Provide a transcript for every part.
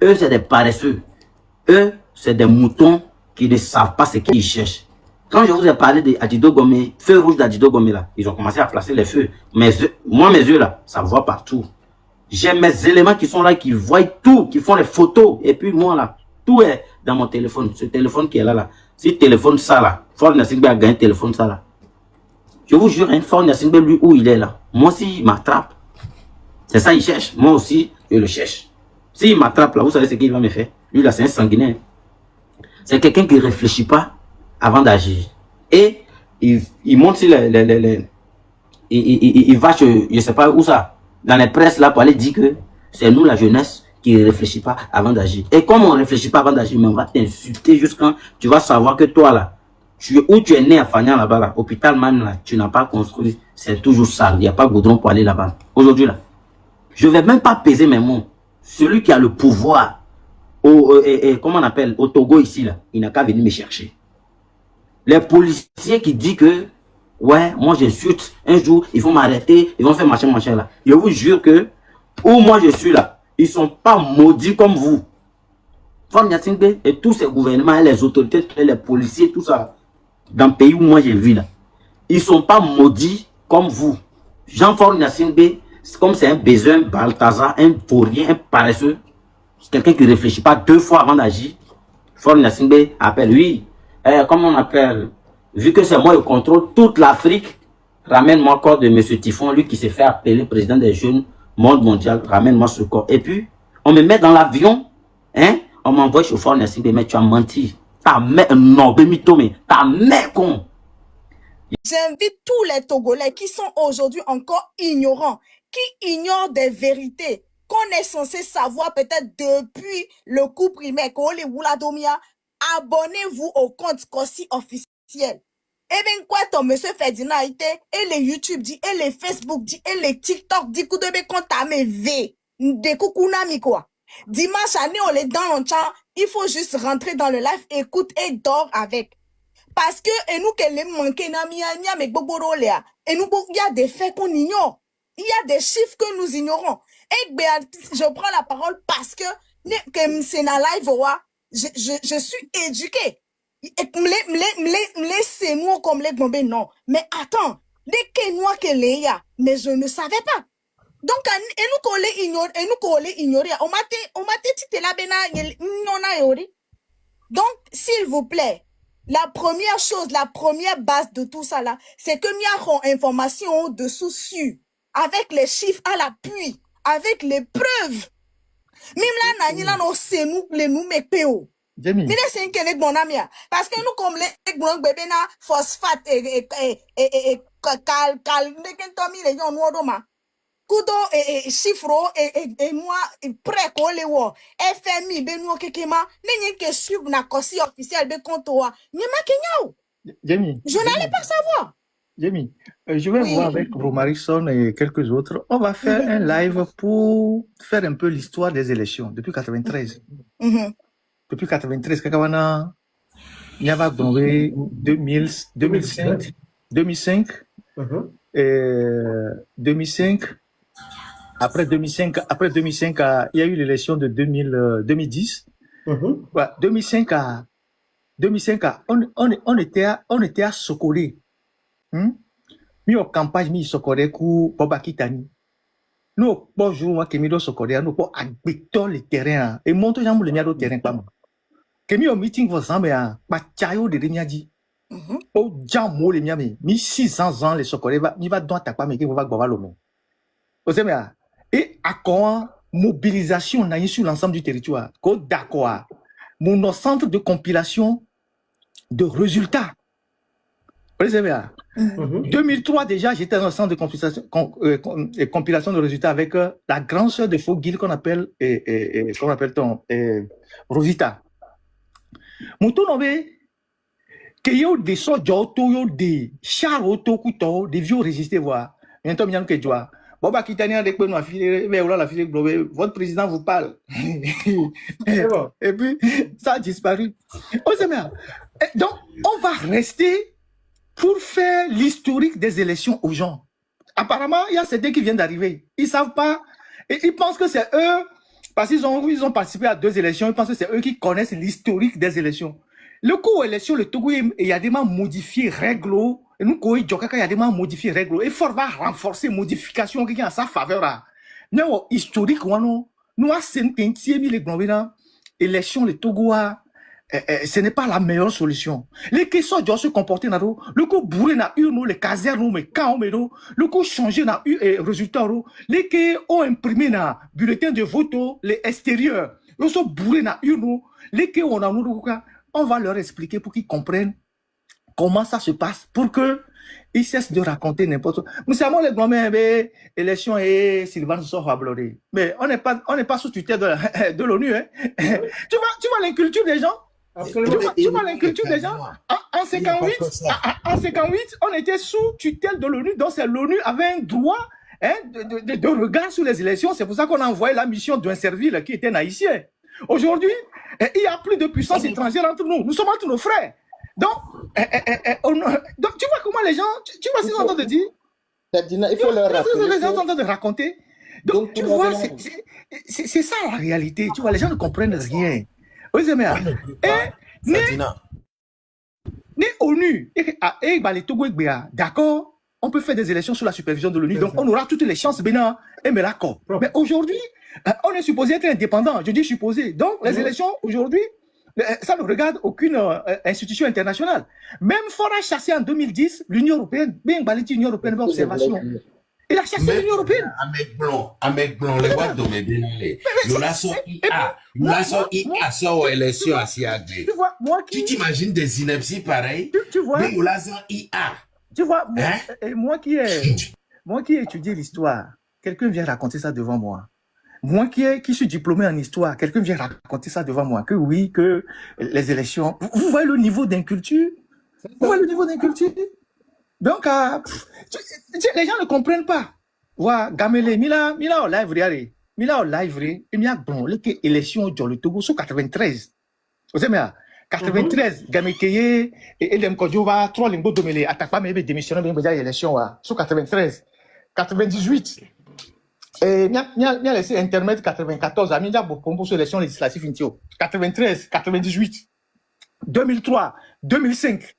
Eux, c'est des paresseux. Eux, c'est des moutons qui ne savent pas ce qu'ils cherchent. Quand je vous ai parlé d'Adido Gomé, feu rouge d'Adido Gomé là, ils ont commencé à placer les feux. Mes yeux là, ça voit partout. J'ai mes éléments qui sont là, qui voient tout, qui font les photos. Et puis moi là, tout est dans mon téléphone. Ce téléphone qui est là, si téléphone ça là, Faure Gnassingbé a gagné téléphone ça là. Je vous jure, Faure Gnassingbé, lui, où il est là, moi aussi, il m'attrape. C'est ça, il cherche. Moi aussi, je le cherche. S'il m'attrape là, vous savez ce qu'il va me faire. Lui là, c'est un sanguinaire. C'est quelqu'un qui ne réfléchit pas avant d'agir. Et il monte sur il va, je ne sais pas où ça, dans les presses là, pour aller dire que c'est nous, la jeunesse, qui ne réfléchit pas avant d'agir. Et comme on ne réfléchit pas avant d'agir, mais on va t'insulter jusqu'à tu vas savoir que toi là, où tu es né à Fagnan là-bas, là, hôpital man là, tu n'as pas construit, c'est toujours sale, il n'y a pas de goudron pour aller là-bas. Aujourd'hui là, je ne vais même pas peser mes mots. Celui qui a le pouvoir, comment on appelle, au Togo ici là, il n'a qu'à venir me chercher. Les policiers qui disent que, ouais, moi j'insulte, un jour, ils vont m'arrêter, ils vont faire machin là. Je vous jure que, où moi je suis là, ils ne sont pas maudits comme vous. Faure Gnassingbé et tous ces gouvernements, les autorités, les policiers, tout ça, dans le pays où moi j'ai vu là, ils ne sont pas maudits comme vous. Faure Gnassingbé, comme c'est un baiser, un Balthazar, un vaurien, un paresseux, quelqu'un qui ne réfléchit pas 2 fois avant d'agir. Faure Gnassingbé appelle, oui, comment on appelle, vu que c'est moi qui contrôle toute l'Afrique, ramène-moi le corps de M. Typhon, lui qui s'est fait appeler président des jeunes monde mondial, ramène-moi ce corps. Et puis, on me met dans l'avion, hein, on m'envoie chez Faure Gnassingbé, mais tu as menti. Ta mère, non, mais ta mère con. J'invite tous les Togolais qui sont aujourd'hui encore ignorants, qui ignorent des vérités, qu'on est censé savoir peut-être depuis le coup primaire, abonnez-vous au compte Kossi officiel. Et bien quoi, ton monsieur Ferdinand été, et les YouTube dit, et les Facebook dit, et les TikTok dit, coup de bé compte à mes V, de coucounami quoi. Dimanche année, on est dans le chat, il faut juste rentrer dans le live, écoute et dors avec. Parce que, et nous, qu'elle est manquée, mais et nous, il y a des faits qu'on ignore. Il y a des chiffres que nous ignorons. Et je prends la parole parce que, c'est dans live, je suis éduquée. C'est nous comme les bombés, non. Mais attends, dès que nous, mais je ne savais pas. Donc, et nous, qu'on les ignorer, on m'a dit, donc, s'il vous plaît, la première chose, la première base de tout ça là, c'est que nous avons information au-dessous sur, avec les chiffres à l'appui, avec les preuves. Même là, c'est nous, les nous, mais péo. Jamie. Mais c'est un kélé bon ami. Parce que nous, comme les bons bébés, phosphate et cal, les gens noirs, kudo chiffre et moi prêt ko le wo FMI be no kekema nenye ke sub na Kossi officiel be kontoa ni makenyao. Jamie, je n'allais pas savoir. Jamie, je vais voir avec Romarison et quelques autres. On va faire un live pour faire un peu l'histoire des élections depuis 93. Depuis 93, Kakawana, Nyava Gombe 2005, 2005, 2005. Après 2005, il y a eu l'élection de 2010. 2005 on était à Sokoré. Mi en campagne, mi Sokoré ku Boba Kitani. Nous, bonjour, moi, Kemido Sokoré, nous, pour habiter le terrain. Et monte jambe le miado terrain, pas moi. Kemi au meeting, vous savez, pas chayo de Remiadi. Au jambe le miami, mi 600 ans, les Sokoré, il va dans ta pas, mais qui va boire l'homme. Vous savez, et à quoi mobilisation on a eu sur l'ensemble du territoire. D'accord. Mon centre de compilation de résultats. Vous savez, 2003 déjà, j'étais dans le centre de compilation de résultats avec la grande sœur de Fogil qu'on appelle, comment appelle-t-on, Rosita. Mon tour nommé, qu'il y a des soldats, des chars auto, des vieux résistés, voir. Bientôt, il y a que joie. Boba Kitani avec la fille votre président vous parle. Et puis, ça a disparu. Donc, on va rester pour faire l'historique des élections aux gens. Apparemment, il y a certains qui viennent d'arriver. Ils ne savent pas. Et ils pensent que c'est eux. Parce qu'ils ont participé à 2 élections, ils pensent que c'est eux qui connaissent l'historique des élections. Le coup aux élections, le Togo, il y a des modifié règles. Et nous, il y a des modifié règles. Il faut renforcer modification qui est en sa faveur. Nous, historique, nous, c'est une élection, le Togo, ce n'est pas la meilleure solution. Les questions doivent se comporter dans le coup bourré na urne, les casernes, mais quand le coup changé na résultat, les qui ont imprimé na bulletin de vote, les extérieurs, ils sont bourrés na urne, les qui on va leur expliquer pour qu'ils comprennent comment ça se passe, pour que ils cessent de raconter n'importe quoi. Nous savons les grands élections et Sylvain Soro-Abloré. Mais on n'est pas sous tutelle de l'ONU, hein. Tu vois l'inculture des gens? Tu vois l'inculture des gens? En 58, on était sous tutelle de l'ONU, donc c'est l'ONU avait un droit de regard sur les élections. C'est pour ça qu'on a envoyé la mission d'un servile qui était un haïtien. Aujourd'hui, il y a plus de puissance étrangère entre nous. Nous sommes entre nos frères. Donc, tu vois comment les gens, tu vois ce qu'ils sont en train de dire? Il faut leur rappeler. Les gens sont en train de raconter. Donc, tu vois, c'est ça la réalité. Tu vois, les gens ne comprennent rien. Ni ONU, d'accord, on peut faire des élections sous la supervision de l'ONU, donc on aura toutes les chances, Bénin et Mélacor. Mais aujourd'hui, on est supposé être indépendant, je dis supposé. Donc, les élections aujourd'hui, ça ne regarde aucune institution internationale. Même Fora chassé en 2010, l'Union européenne, bien baliti l'Union européenne d'observation. Il a chassé l'Union européenne. Avec blanc, les voix de mes bénalés. Nous la sommes IA sur l'élection à Siaglé. Tu vois, moi qui. Tu t'imagines des inepties pareilles? Tu vois. Mais nous la sommes IA. Tu vois, moi qui ai étudié l'histoire, quelqu'un vient raconter ça devant moi. Moi qui suis diplômé en histoire, quelqu'un vient raconter ça devant moi, que oui, que les élections... Vous voyez le niveau d'inculture? Vous voyez le niveau d'inculture? Donc, les gens ne comprennent pas. Voilà, Gamele, Mila au live, regardez. Mila au live, il y a bon, l'élection dans le Togo, sous 93. Vous savez, 93, Gamekeye, et Elem Kodjova, 3 lingots de mêlée, attaque pas, mais démissionné, mais il y a l'élection, sous 93. 98. Et il y a laissé intermède 94, il y a beaucoup sur l'élection législative, 93, 98, 2003, 2005.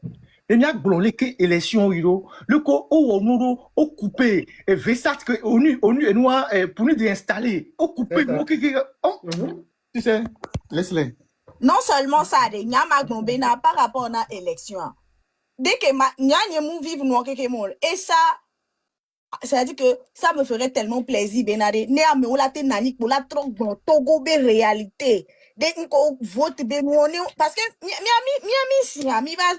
Il y a blonlé que élection, le co au coupé, et Vessat que ONU et noir pour nous d'installer, au coupé, tu sais, laisse-les. Non seulement ça, il y a ma par rapport à l'élection. Dès que il y a un vivre noir et ça, c'est-à-dire que ça me ferait tellement plaisir, Benade. Néa me ola te nani pour la trop bon Togo be réalité. Dès qu'on vote parce que mi va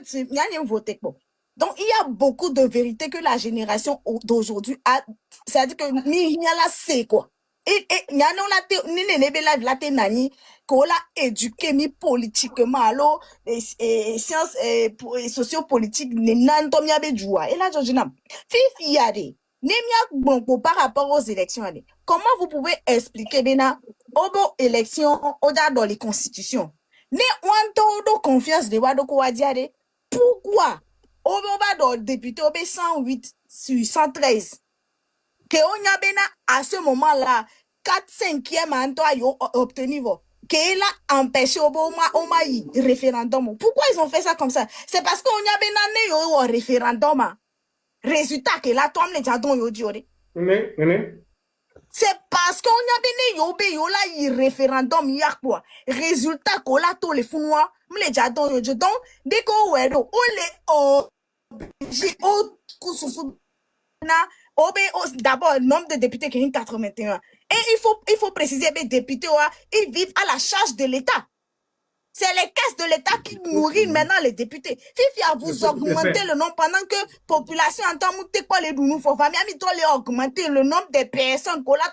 voter quoi. Donc il y a beaucoup de vérités que la génération d'aujourd'hui a. C'est-à-dire que mi y a la c'est quoi. Et y a non la te ni ne la te nani qu'on l'a éduqué mi politiquement alors et sciences sociopolitiques ne nan to mi abe joie. Et là Georgina, fifi yade. Bon, par rapport aux élections, comment vous pouvez expliquer Bena aux élections dans les constitutions? Ne on confiance de Wado Kouadiade. Pourquoi on va dans le député 108 sur 113 que on a Bena à ce moment-là 4/5e anto obtenu qu'il a empêché au référendum. Pourquoi ils ont fait ça comme ça? C'est parce qu'on a Bena au référendum. Résultat que là, toi, les jadons yo dioré. C'est parce qu'on a béné yo là, référendum, y a quoi. Résultat que là, tous les founois, les jadons yo dioré. Donc, dès qu'on est on les obligé au coup d'abord, le nombre de députés qui est 81. Et il faut préciser, les députés, ils vivent à la charge de l'État. C'est les caisses de l'État qui nourrissent maintenant les députés. Fifi a vous augmenter le nombre pendant que la population entend monter quoi les dounous faut famille mi les augmenter le nombre de personnes qu'on la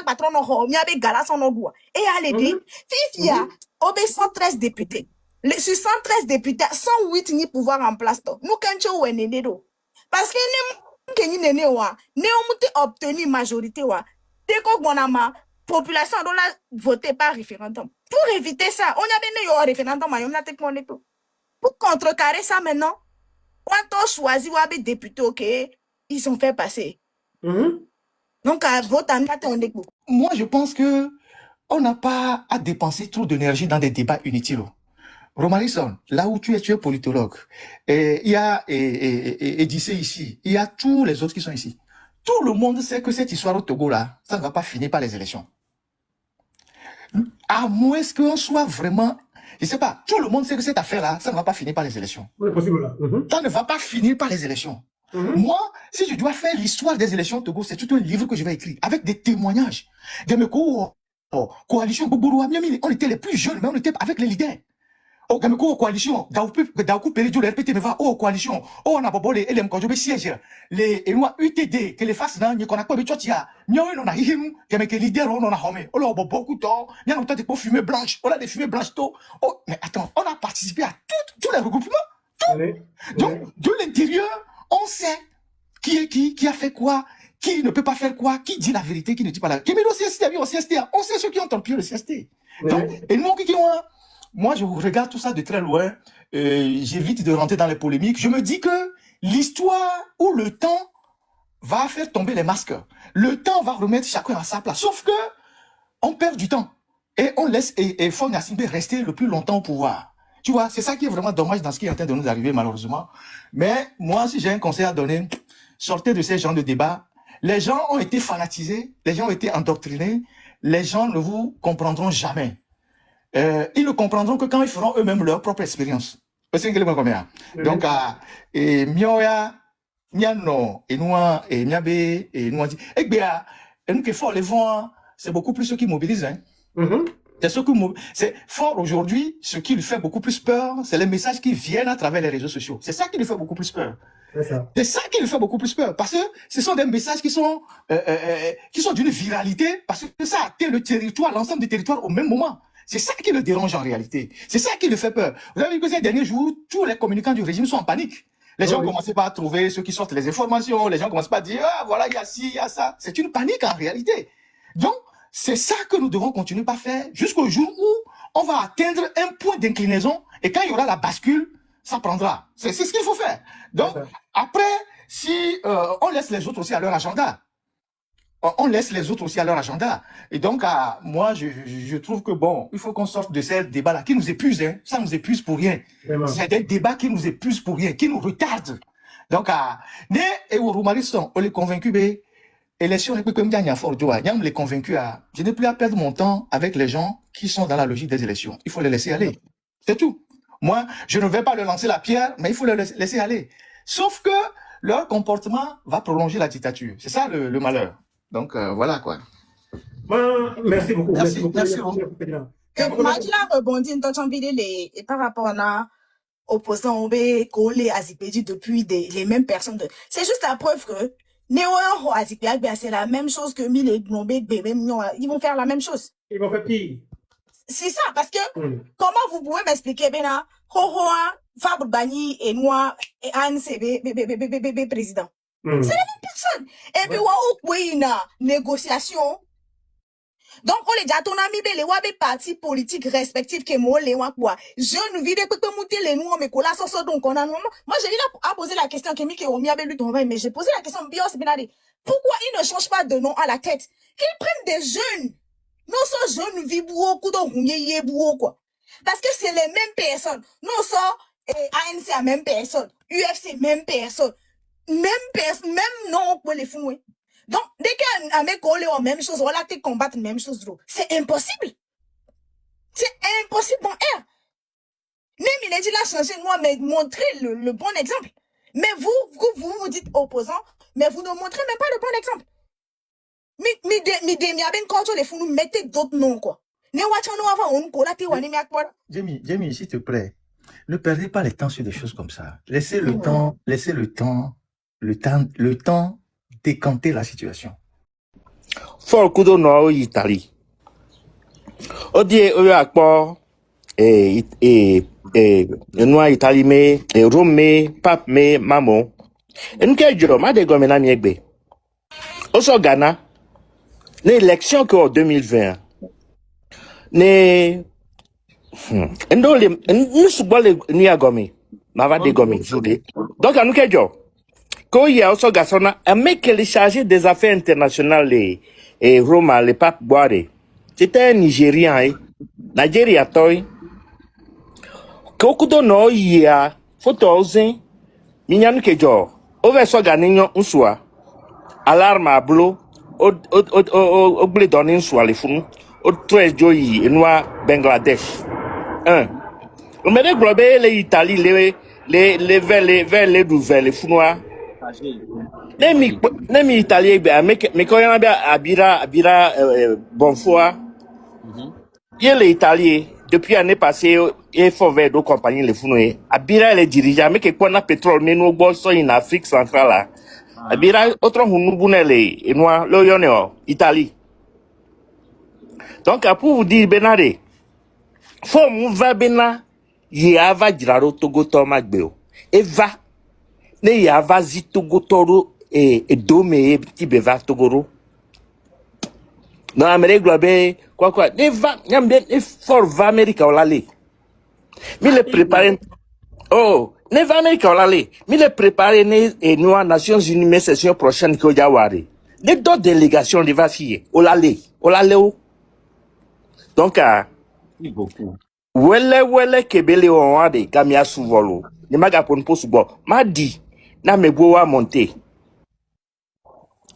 patron no mi avec galas en doigt. Et allez dire Fifi a 113 députés. Sur 113 députés, 108 ni pouvoir en place. Nous quand ou nédo. Parce que ni néné wa, né on obtenu majorité wa. Dès qu'on a ma population doit voter par référendum. Pour éviter ça, on a donné un référendum à pour contrecarrer ça maintenant, quand on choisit des députés, ok, ils sont fait passer. Donc, à vote en moi, je pense que on n'a pas à dépenser trop d'énergie dans des débats inutiles. Romarison, là où tu es politologue. Et il y a Edissé ici. Il y a tous les autres qui sont ici. Tout le monde sait que cette histoire au Togo, là, ça ne va pas finir par les élections. À moins qu'on soit vraiment... Je ne sais pas, tout le monde sait que cette affaire-là, ça ne va pas finir par les élections. Oui, possible là. Ça ne va pas finir par les élections. Moi, si je dois faire l'histoire des élections au Togo, c'est tout un livre que je vais écrire, avec des témoignages. Des coalition Bobourou, on était les plus jeunes, mais on était avec les leaders. Oh, coalition, Daoukou Péridou, le RPT me va, coalition, on a bobolé, et les Mkodjobe siège, les UTD, que les faces dans, qu'on a pas de chotia, on a him, que les leaders, on a homé, on a beaucoup de temps, il y a longtemps des fumées blanches, on a des fumées blanches, oh, mais attends, on a participé à tous les regroupements, tout. Donc, de l'intérieur, on sait qui a fait quoi, qui ne peut pas faire quoi, qui dit la vérité, qui ne dit pas la vérité. On sait ceux qui ont torpillé le CST. Donc, et nous, moi, je regarde tout ça de très loin, j'évite de rentrer dans les polémiques. Je me dis que l'histoire ou le temps va faire tomber les masques. Le temps va remettre chacun à sa place. Sauf que on perd du temps et on laisse Faure Gnassingbé rester le plus longtemps au pouvoir. Tu vois, c'est ça qui est vraiment dommage dans ce qui est en train de nous arriver, malheureusement. Mais moi, si j'ai un conseil à donner, sortez de ces genres de débats. Les gens ont été fanatisés, les gens ont été endoctrinés, les gens ne vous comprendront jamais. Ils ne comprendront que quand ils feront eux-mêmes leur propre expérience. Donc, Mioya, Miano, et Noa, et Miabe, et Noadi. Et bien, nous qui fort les vents, c'est beaucoup plus ceux qui mobilisent. Hein. C'est ce que c'est fort aujourd'hui. Ce qui lui fait beaucoup plus peur, c'est les messages qui viennent à travers les réseaux sociaux. C'est ça qui lui fait beaucoup plus peur. C'est ça qui lui fait beaucoup plus peur, parce que ce sont des messages qui sont d'une viralité, parce que ça atteint le territoire, l'ensemble du territoire au même moment. C'est ça qui le dérange en réalité. C'est ça qui le fait peur. Vous avez vu que ces derniers jours, tous les communicants du régime sont en panique. Les gens commencent pas à trouver ceux qui sortent les informations. Les gens commencent pas à dire, ah, voilà, il y a ci, il y a ça. C'est une panique en réalité. Donc, c'est ça que nous devons continuer par faire jusqu'au jour où on va atteindre un point d'inclinaison et quand il y aura la bascule, ça prendra. C'est ce qu'il faut faire. Donc, après, si on laisse les autres aussi à leur agenda, on laisse les autres aussi à leur agenda. Et donc, moi, je trouve que bon, il faut qu'on sorte de ces débats-là qui nous épuisent. Hein. Ça nous épuise pour rien. C'est des débats qui nous épuisent pour rien, qui nous retardent. Donc, on est convaincus, élection, on est convaincus. Je n'ai plus à perdre mon temps avec les gens qui sont dans la logique des élections. Il faut les laisser aller. C'est tout. Moi, je ne vais pas leur lancer la pierre, mais il faut les laisser aller. Sauf que leur comportement va prolonger la dictature. C'est ça le malheur. Donc, voilà quoi. Merci beaucoup. Merci beaucoup. Madila rebondit par rapport à opposants collés à Zipédi depuis les mêmes personnes. C'est juste la preuve que Néo Azipédi, c'est la même chose que Mille et Gnombé, ils vont faire la même chose. Ils vont faire pire. C'est ça, parce que comment vous pouvez m'expliquer, Bena, Fabre Bani et moi, et Anne, c'est président. C'est la même personne. Et puis, oui, négociation. Donc, on les dit, on a mis les partis politiques respectifs que moi, les quoi. Je ne vis pas que monter les noms, mais qu'on a ça, donc on a, moi, j'ai dit là, à poser la question, mais j'ai posé la question, pourquoi ils ne changent pas de nom à la tête? Qu'ils prennent des jeunes. Non, ça, jeunes vivent beaucoup, donc, quoi. Parce que c'est les mêmes personnes. Non, ça, ANC, la même personne. UFC, même personne. Même non, pour les fous. Donc, dès qu'un mec collé la même chose, voilà, tu combattes la même chose, c'est impossible. C'est impossible dans air. Même il a dit là, changer, moi, mais montrer le bon exemple. Mais vous dites opposant, mais vous ne montrez même pas le bon exemple. Mais les fous nous mettez d'autres noms, quoi. Jamie, s'il te plaît, ne perdez pas le temps sur des choses comme ça. Laissez le temps décanter la situation. Fort kudo no Italie. Odie oyo akpo no Italie me Rome me Pape me mamo. Enke juro ma de gomi na mi egbe. Oso Ghana l'élection que en 2020 ne ndole nsubole ni agomi ma va de gomi jude. Donc anu kejo ko ya oso gasona a mec qui est chargé des affaires internationales et Roma le Pape Boire C'était un Nigérian, Nigeria toy. Kokudo no ya, photo zen, minyan kejo, over so ganinyo unsua, alarma blo, oble donin swa le funu, o tres joyi, enwa Bangladesh. On me globe le Italie, vers les nouvelles funua. Nemi Italie, me koyana abira bonfoa. Bien les Italiens, depuis l'année passée, il faut vers d'autres compagnies, les founois. Abira les dirigeants, mais que quoi na pétrole, mais nous bossons en Afrique centrale là. Abira, autre nous bounelé, et nous, l'Oyonio, Italie. Donc, pour vous dire, Benare, faut nous va bena, yava giraro togo tomagbeo. Et va, ne yava zi togo toro, et dome, petit beva togoro. Dans l'Amérique globale, quoi, ne va, nyambe, ne fort va Amérique au lale. Mais le préparer, oh, ne va Amérique au lale. Mais le préparer, et nous, Nations Unies, mais session prochaine, qu'il y a wari. Les deux délégations, les va fier, au lale, donc, wele, kebele, on a des gamia sous volo. Ne m'a gapon pour sous bord. M'a dit, na me boa monter.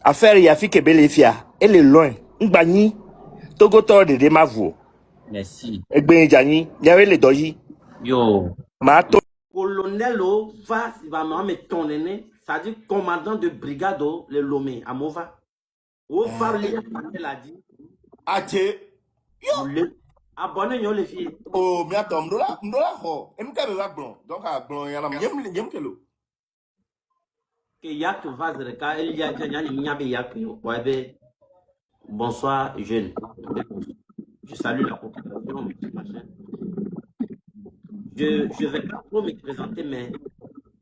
Affaire, y a fi kebele fia, elle est loin. Ngbani, Togo tor de Demavo. Merci. Egben Jani, Yare le doyi. Yo. Mato. Colonel va me tonner, ça dit commandant de brigade le Lomé, à Mova. Au parler, elle a dit. Ache. Yo. Abonnez les filles. Oh, mais attends, m'dola ho. M'ka be wak blon. Donc à blon yana yem kelo. Que yak va zreka, il y a nyani nyabe yak yo. Ouais, bonsoir, jeune. Je salue la population. Je vais pas trop me présenter, mais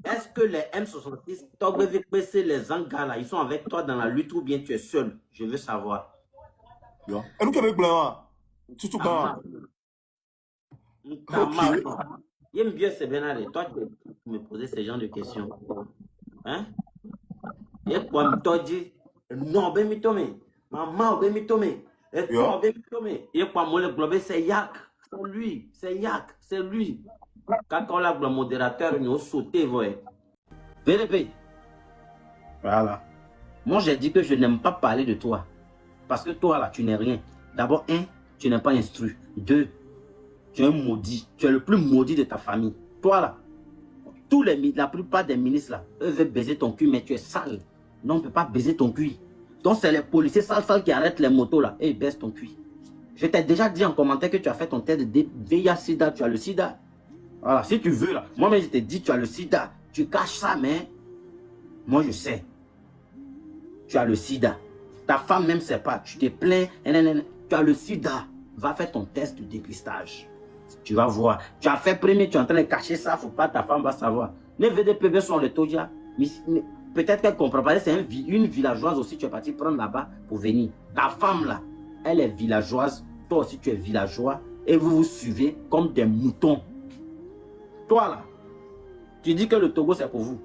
est-ce que les M66, PC, les Angas là, ils sont avec toi dans la lutte ou bien tu es seul? Je veux savoir. Yo. Et nous qu'avec blanc. Tout blanc. J'aime bien c'est Benaré. Toi, tu me poser ce genre de questions. Hein? Et quoi, me dit, non, ben, mi tome. Maman, ben, mi tome. Et toi, ben, mi tome. Et quoi, moi, le globe, c'est Yak. C'est lui. C'est Yak. C'est lui. Quand on a le modérateur, nous sauté, vous voyez. VDP. Voilà. Moi, j'ai dit que je n'aime pas parler de toi. Parce que toi, là, tu n'es rien. D'abord, tu n'es pas instruit. 2, tu es un maudit. Tu es le plus maudit de ta famille. Toi, là, la plupart des ministres, là, eux veulent baiser ton cul, mais tu es sale. Non, on ne peut pas baiser ton cul. Donc, c'est les policiers sales qui arrêtent les motos, là. Et ils baissent ton cul. Je t'ai déjà dit en commentaire que tu as fait ton test de VIH-Sida. Tu as le sida. Voilà, si tu veux, là. Moi-même, je t'ai dit, tu as le sida. Tu caches ça, mais moi, je sais. Tu as le sida. Ta femme même ne sait pas. Tu te plains. Tu as le sida. Va faire ton test de dépistage. Tu vas voir. Tu as fait premier, tu es en train de cacher ça. Faut pas, ta femme va savoir. Les VDPB sont les Todia. Peut-être qu'elle ne comprend pas. C'est une villageoise aussi. Tu es parti prendre là-bas pour venir. Ta femme là, elle est villageoise. Toi aussi, tu es villageois. Et vous vous suivez comme des moutons. Toi là, tu dis que le Togo c'est pour vous.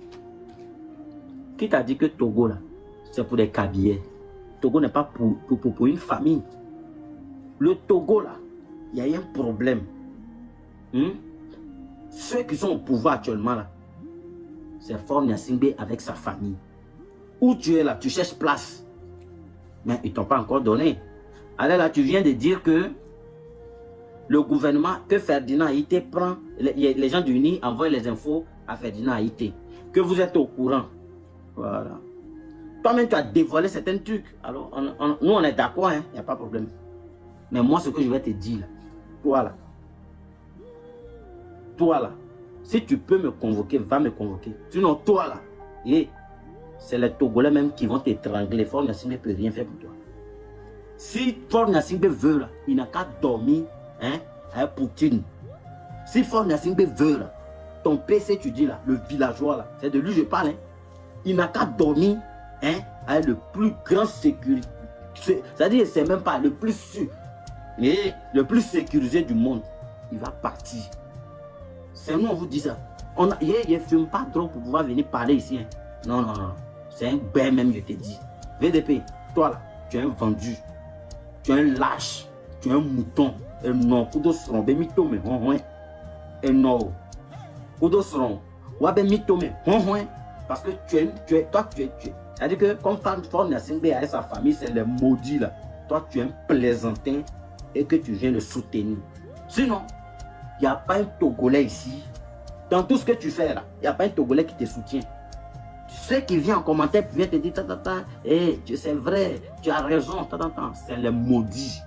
Qui t'a dit que Togo là, c'est pour des cabillets? Togo n'est pas pour une famille. Le Togo là, il y a un problème. Ceux qui sont au pouvoir actuellement là, c'est Faure Gnassingbé avec sa famille. Où tu es là, tu cherches place. Mais ils ne t'ont pas encore donné. Alors là, tu viens de dire que le gouvernement, que Ferdinand Haïté prend, les gens du NI envoient les infos à Ferdinand Haïté. Que vous êtes au courant. Voilà. Toi-même, tu as dévoilé certains trucs. Alors, nous, on est d'accord, il n'y a pas de problème. Mais moi, ce que je vais te dire, toi là, si tu peux me convoquer, va me convoquer. Sinon, toi là, c'est les Togolais même qui vont t'étrangler. Faure Gnassingbé ne peut rien faire pour toi. Si Faure Gnassingbé veut là, il n'a qu'à dormir avec Poutine. Si Faure Gnassingbé veut là, ton PC, tu dis là, le villageois là, c'est de lui que je parle. Il n'a qu'à dormir avec le plus grand sécurité. C'est-à-dire, c'est même pas le plus sûr. Le plus sécurisé du monde. Il va partir. C'est nous, on vous dit ça. Il ne fume pas trop pour pouvoir venir parler ici. Non. C'est un ben même, je te dis. VDP, toi là, tu es un vendu. Tu es un lâche. tu es un mouton. Et non, kudo sron, be mito me, et non, kudo sron, wa be mito me, parce que tu es. C'est-à-dire que comme Fort Gnassingbé avec sa famille, c'est les maudits là. Toi, tu es un plaisantin et que tu viens le soutenir. Sinon, il n'y a pas un Togolais ici. Dans tout ce que tu fais là, il n'y a pas un Togolais qui te soutient. Ceux qui viennent en commentaire viennent te dire, c'est vrai, tu as raison, c'est les maudits.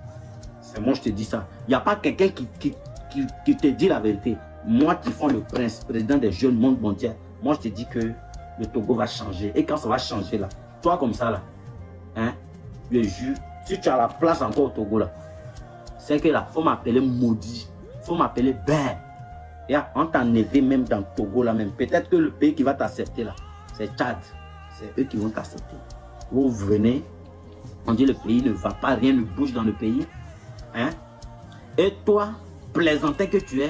C'est moi, je te dis ça. Il n'y a pas quelqu'un qui te dit la vérité. Moi qui fais le prince, président des jeunes monde mondial, moi je te dis que le Togo va changer. Et quand ça va changer là, toi comme ça là, hein, je jure, si tu as la place encore au Togo là, c'est que là, il faut m'appeler maudit, il faut m'appeler ben. On t'a enlevé même dans le Togo là même. Peut-être que le pays qui va t'accepter là, c'est Tchad. C'est eux qui vont t'accepter. Vous venez, on dit le pays ne va pas, rien ne bouge dans le pays. Hein? Et toi, plaisantin que tu es,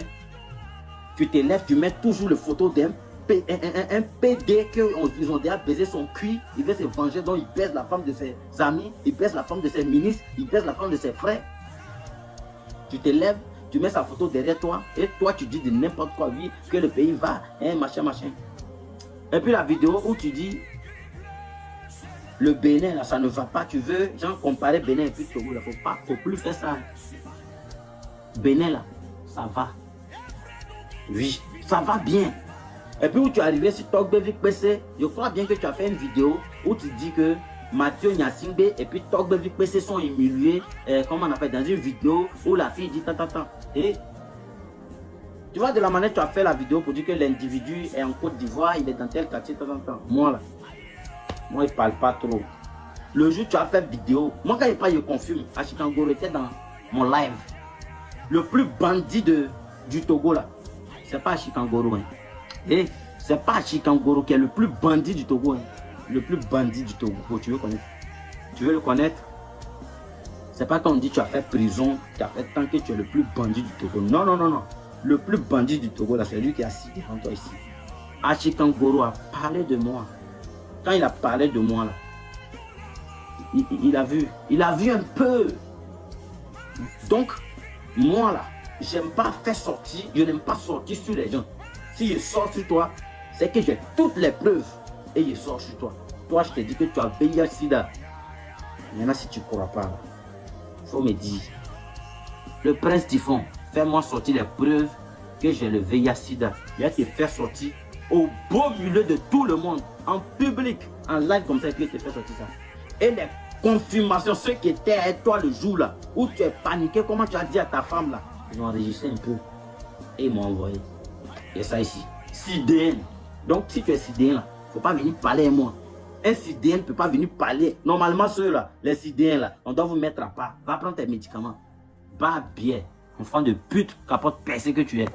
tu t'élèves, tu mets toujours le photo d'un un PD qu'ils ont déjà baisé son cul, il veut se venger, donc il baise la femme de ses amis, il baise la femme de ses ministres, il baise la femme de ses frères. Tu t'élèves, tu mets sa photo derrière toi, et toi tu dis de n'importe quoi, oui, que le pays va, hein, machin, machin. Et puis la vidéo où tu dis, le Bénin, là, ça ne va pas, tu veux, genre, comparer Bénin et puis Togo, là, faut plus faire ça. Bénin, là, ça va. Oui, ça va bien. Et puis où tu es arrivé sur Togbevik PC, je crois bien que tu as fait une vidéo où tu dis que Mathieu Gnassingbé et puis Togbevik PC sont humiliés, comment on appelle, dans une vidéo où la fille dit tant. Et tu vois de la manière que tu as fait la vidéo pour dire que l'individu est en Côte d'Ivoire, il est dans tel quartier, tant. Moi là, moi il parle pas trop. Le jour où tu as fait vidéo, moi quand il parle, je confirme, Achikangoro était dans mon live. Le plus bandit du Togo là, c'est pas Achikangoro. Hein. Et c'est pas Achikangoro qui est le plus bandit du Togo. Hein. Le plus bandit du Togo. Oh, tu veux connaître? Tu veux le connaître? C'est pas quand on dit tu as fait prison, tu as fait tant que tu es le plus bandit du Togo. Non. Le plus bandit du Togo, là, c'est lui qui a cité en toi ici. Achikangoro a parlé de moi. Quand il a parlé de moi, là, il a vu un peu. Donc, moi, là, j'aime pas faire sortir, je n'aime pas sortir sur les gens. Si je sors sur toi, c'est que j'ai toutes les preuves et je sors sur toi. Toi, je te dis que tu as VIH-Sida. Maintenant, si tu ne crois pas, il faut me dire. Le prince Typhon, fais-moi sortir les preuves que j'ai le VIH-Sida. Il va te faire sortir au beau milieu de tout le monde, en public, en live comme ça, et puis il te fait sortir ça. Et les confirmations, ceux qui étaient avec toi le jour là, où tu es paniqué, comment tu as dit à ta femme là, ils ont enregistré un peu et ils m'ont envoyé. Et ça ici, Sidéen. Donc si tu es Sidéen là, il ne faut pas venir parler à moi. Un Sidéen ne peut pas venir parler. Normalement ceux là, les Sidéens là, on doit vous mettre à part. Va prendre tes médicaments. Va bien, enfant de pute, capote percée que tu es.